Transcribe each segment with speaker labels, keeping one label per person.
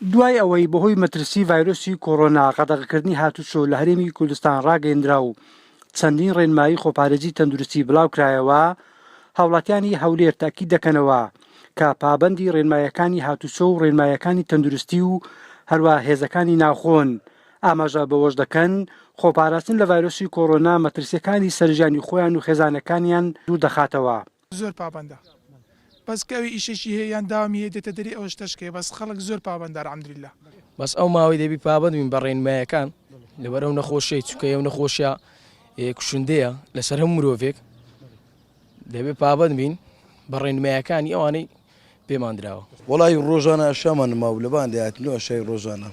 Speaker 1: دوای ئەوەی بەهۆی مەترسی ڤایرۆسی کۆڕۆنا قەدەغەکردنی هاتوچۆ لە هەرێمی کوردستان ڕاگەیەندرا و چەندین ڕێنمایی خۆپارێزی تەندروستی بڵاو کرایەوە، هاوڵاتیانی هەولێر تاکید دەکەنەوە کە پابەندی ڕێنمایەکانی هاتوچۆ و ڕێنمایەکانی تەندروستی و هەروە هێزەکانی ناوخۆن ئاماژە بەوەش دەکەن خۆپاراستن لە ڤایرۆسی کۆڕۆنا مەترسیەکانی سەرژانی خۆیان و خێزانەکانیان دوور دەخاتەوە.
Speaker 2: زۆر پابەندە بەس کەوی ئیشێکی هەیە یان داوامی هەیە دێتە دەری ئەوەش تەشکێ بەس خەڵک زۆر پابەندە الحەمدولله.
Speaker 3: بەس ئەو ماوەی دەبی پابەند بین بە ڕێنمایەکان لەبەر ئەو نەخۆشیی چونکە ئەو نەخۆشیە کوشندەیە لەسەر هەموو مرۆڤێک دەبێ پابەند بین بە ڕێنمایەکانی ئەوانەی پێمان دراوە.
Speaker 4: وڵی ڕۆژانە شەمان ماو لە باندێتنەوە شەی ڕۆژانە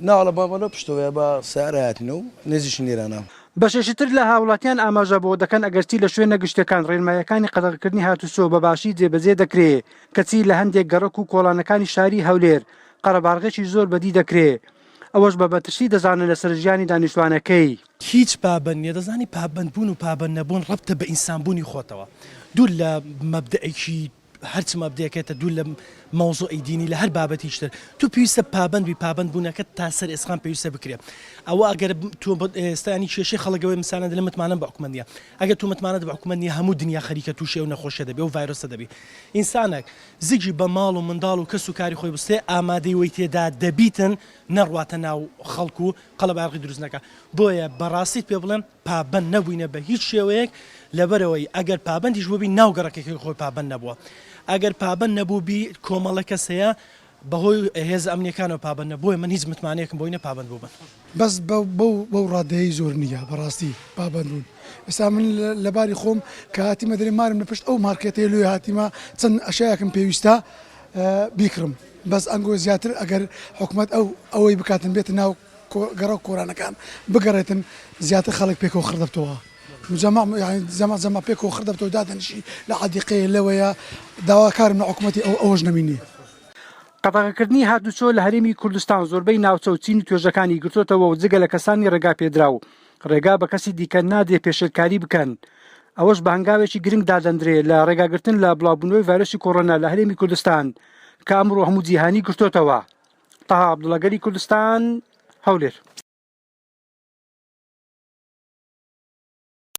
Speaker 4: ناڵە بابەنە پشتەوەە بە سارایەتنەوە نێزیش نێرانە.
Speaker 1: بەشێشتر لە هاوڵاتیان ئاماژە بۆ دەکەن ئەگەرچی لە شوێنە گشتەکان ڕێنمایەکانی قەدەغەکردنی هاتوچۆ بەباشی جێبەجێ دەکرێت کەچی لە هەندێک گەڕەک و کۆڵانەکانی شاری هەولێر قەرەباڵغێکی زۆر بەدی دەکرێت ئەوەش بە بەترسی دەزانن لەسەر ژیانی دانیشتوانەکەی.
Speaker 5: هیچ پابەند نیە دەزانی پابەندبوون و پابەند نەبوون ڕەبتە بە ئینسانبوونی خۆتەوە دوور لە مەبدەئێکی هەرچ مەبدەیەکێتە دوور لە مەوزوعی دینی لە هەر بابەتیشتر تو پێویستە پابەند بی پابەند بوونەکەت تا سەر ئێسخان پێویستە بکرێت. ئەوە ئەگەر تۆ ئێستانی کێشەی خەڵکەوەی مثالەن لە متمانە بە حکومەت نیە ئەگەر تو متمانەت بە حکومەت نیە هەموو دنیا خەریکە تووشێ و نەخۆشە دەبێ و ڤایرۆسە دەبێ. ئینسانێک زیگی بە ماڵ و منداڵ و کەس و کاری خۆی بستێ ئامادەی وەی تێدا دەبیتن نەڕواتە ناو خەڵک و قەڵەباغی دروست نەکە. بۆیە بەڕاستیت پێ بڵێم پابەند نەبووینە بە هیچ شێوەیەک لەبەرەوەی ئەگەر پابەندیش بووبی ناو گەڕەکەی خۆی پابەند نەبووە. ئەگەر پابەند نەبووبی کۆمەڵە کەس هەیە بەهۆی هێز ئەمنیەکانەوە پابەند نەبووە من هیچ متمانەیەکم بۆی نەپابەند بووبن.
Speaker 6: بەس بەو ڕادەیەی زۆر نییە بەڕاستی پابەند بوون. ئێستا من لەباری خۆم کە هاتیمە دەرێ مارم لە پشت ئەو مارکێتەیە لێ هاتیمە چەند ئەشایەکم پێویستە بیکڕم بەس ئەنگۆ زیاتر ئەگەر حکومەت ئەوەی بکاتن بێتە ناو گەڕە کۆرانەکان بگەڕێتن زیاتر خەڵک پێکەوە خردەبتەوە. زەما پێکەوە خردەبتەوە دادەنیشی لە عەدیقەیە لەوەیە داواکارم لە حکومەتی ئەوەش نەبینی.
Speaker 1: قەدەغەکردنی هاتوچۆ لە هەرێمی کوردستان زۆربەی ناوچە و چین و توێژەکانی گرتوتەوە و جگە لە کەسانی ڕێگا پێدرا و ڕێگا بە کەسی دیکە نادێ پێشێلکاری بکەن. ئەوەش بە هەنگاوێکی گرنگ دادەندرێت لە ڕێگاگرتن لە بڵاوبوونەوەی ڤایرۆسی کۆڕۆنا لە هەرێمی کوردستان کە ئەمڕۆ هەموو جیهانی گرتوتەوە. تەها عەبدوڵڵا، گەلی کوردستان، هەولێر.